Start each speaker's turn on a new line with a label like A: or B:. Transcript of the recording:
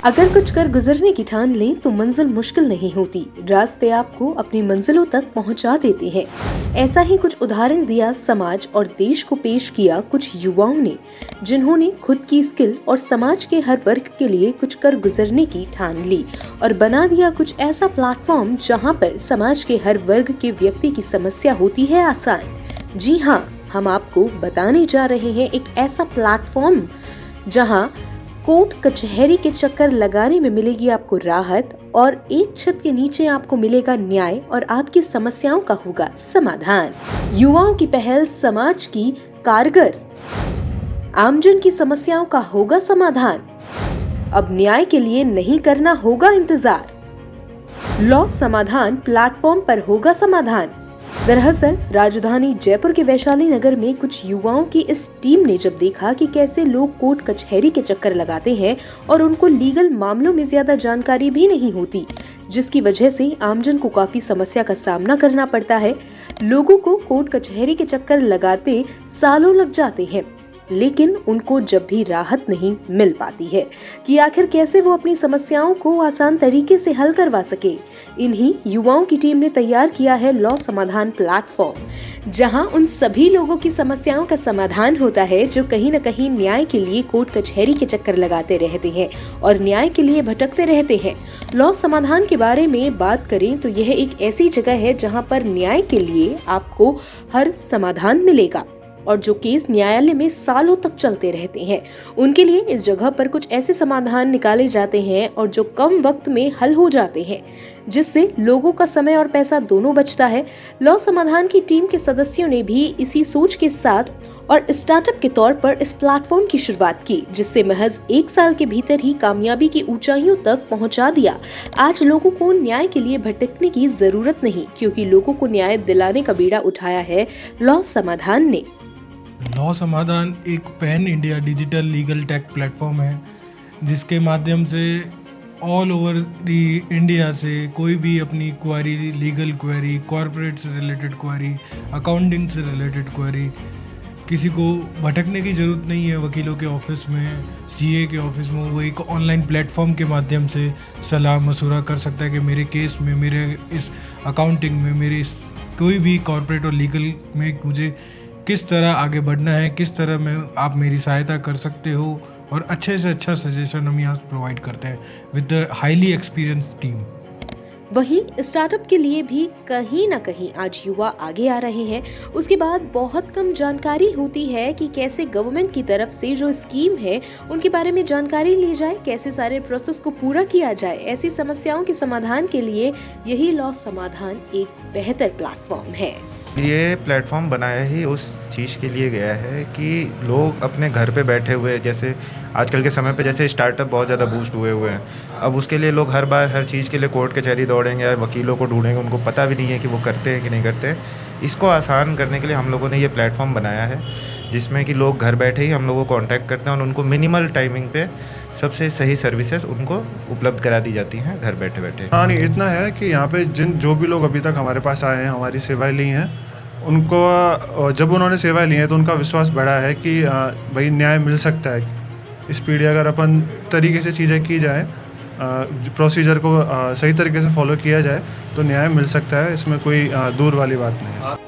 A: अगर कुछ कर गुजरने की ठान लें तो मंजिल मुश्किल नहीं होती, रास्ते आपको अपनी मंजिलों तक पहुंचा देते हैं। ऐसा ही कुछ उदाहरण दिया समाज और देश को पेश किया कुछ युवाओं ने, जिन्होंने खुद की स्किल और समाज के हर वर्ग के लिए कुछ कर गुजरने की ठान ली और बना दिया कुछ ऐसा प्लेटफॉर्म जहां पर समाज के हर वर्ग के व्यक्ति की समस्या होती है आसान। जी हाँ, हम आपको बताने जा रहे हैं एक ऐसा प्लेटफॉर्म जहां कोर्ट कचहरी के चक्कर लगाने में मिलेगी आपको राहत और एक छत के नीचे आपको मिलेगा न्याय और आपकी समस्याओं का होगा समाधान। युवाओं की पहल समाज की कारगर, आमजन की समस्याओं का होगा समाधान। अब न्याय के लिए नहीं करना होगा इंतजार, लॉ समाधान प्लेटफॉर्म पर होगा समाधान। दरअसल राजधानी जयपुर के वैशाली नगर में कुछ युवाओं की इस टीम ने जब देखा कि कैसे लोग कोर्ट कचहरी के चक्कर लगाते हैं और उनको लीगल मामलों में ज्यादा जानकारी भी नहीं होती, जिसकी वजह से आमजन को काफी समस्या का सामना करना पड़ता है। लोगों को कोर्ट कचहरी के चक्कर लगाते सालों लग जाते हैं, लेकिन उनको जब भी राहत नहीं मिल पाती है कि आखिर कैसे वो अपनी समस्याओं को आसान तरीके से हल करवा सके। इन्हीं युवाओं की टीम ने तैयार किया है लॉ समाधान प्लेटफॉर्म, जहां उन सभी लोगों की समस्याओं का समाधान होता है जो कहीं न कहीं न्याय के लिए कोर्ट कचहरी के चक्कर लगाते रहते हैं और न्याय के लिए भटकते रहते हैं। लॉ समाधान के बारे में बात करें तो यह एक ऐसी जगह है जहां पर न्याय के लिए आपको हर समाधान मिलेगा और जो केस न्यायालय में सालों तक चलते रहते हैं, उनके लिए इस जगह पर कुछ ऐसे समाधान निकाले जाते हैं और जो कम वक्त में हल हो जाते हैं, जिससे लोगों का समय और पैसा दोनों बचता है। लॉ समाधान की टीम के सदस्यों ने भी इसी सोच के साथ और स्टार्टअप के तौर पर इस प्लेटफॉर्म की शुरुआत की, जिससे महज 1 साल के भीतर ही कामयाबी की ऊंचाइयों तक पहुंचा दिया। आज लोगों को न्याय के लिए भटकने की जरूरत नहीं, क्योंकि लोगों को न्याय दिलाने का बीड़ा उठाया है लॉ समाधान ने।
B: लॉ समाधान एक pan India digital legal take platform है, जिसके माध्यम से ऑल ओवर दी इंडिया से कोई भी अपनी क्वेरी, लीगल क्वेरी, कॉर्पोरेट से रिलेटेड क्वेरी, अकाउंटिंग से रिलेटेड क्वेरी, किसी को भटकने की ज़रूरत नहीं है वकीलों के ऑफिस में, सीए के ऑफिस में। वो एक ऑनलाइन प्लेटफॉर्म के माध्यम से सलाह मशवरा कर सकता है कि मेरे केस में, मेरे इस अकाउंटिंग में, मेरे इस कोई भी कॉर्पोरेट और लीगल में मुझे किस तरह आगे बढ़ना है, किस तरह में आप मेरी सहायता कर सकते हो, और अच्छे से अच्छा सजेशन हम यहाँ प्रोवाइड करते हैं with the highly experience team.
A: वहीं स्टार्टअप के लिए भी कहीं ना कहीं आज युवा आगे आ रहे हैं। उसके बाद बहुत कम जानकारी होती है कि कैसे गवर्नमेंट की तरफ से जो स्कीम है उनके बारे में जानकारी ली जाए, कैसे सारे प्रोसेस को पूरा किया जाए। ऐसी समस्याओं के समाधान के लिए यही लॉ समाधान एक बेहतर प्लेटफॉर्म है।
C: ये प्लेटफॉर्म बनाया ही उस चीज़ के लिए गया है कि लोग अपने घर पे बैठे हुए, जैसे आजकल के समय पे जैसे स्टार्टअप बहुत ज़्यादा बूस्ट हुए हैं, अब उसके लिए लोग हर बार हर चीज़ के लिए कोर्ट कचहरी दौड़ेंगे या वकीलों को ढूंढेंगे, उनको पता भी नहीं है कि वो करते हैं कि नहीं करते। इसको आसान करने के लिए हम लोगों ने ये प्लेटफॉर्म बनाया है, जिसमें कि लोग घर बैठे ही हम लोगों को कॉन्टैक्ट करते हैं और उनको मिनिमल टाइमिंग पे सबसे सही सर्विसेज उनको उपलब्ध करा दी जाती हैं घर बैठे बैठे।
D: हाँ, नहीं, इतना है कि यहाँ पे जो भी लोग अभी तक हमारे पास आए हैं, हमारी सेवाएं ली हैं, उनको जब उन्होंने सेवाएं ली हैं तो उनका विश्वास बढ़ा है कि भाई न्याय मिल सकता है। स्पीडी अगर अपन तरीके से चीज़ें की जाए, प्रोसीजर को सही तरीके से फॉलो किया जाए तो न्याय मिल सकता है। इसमें कोई दूर वाली बात नहीं है।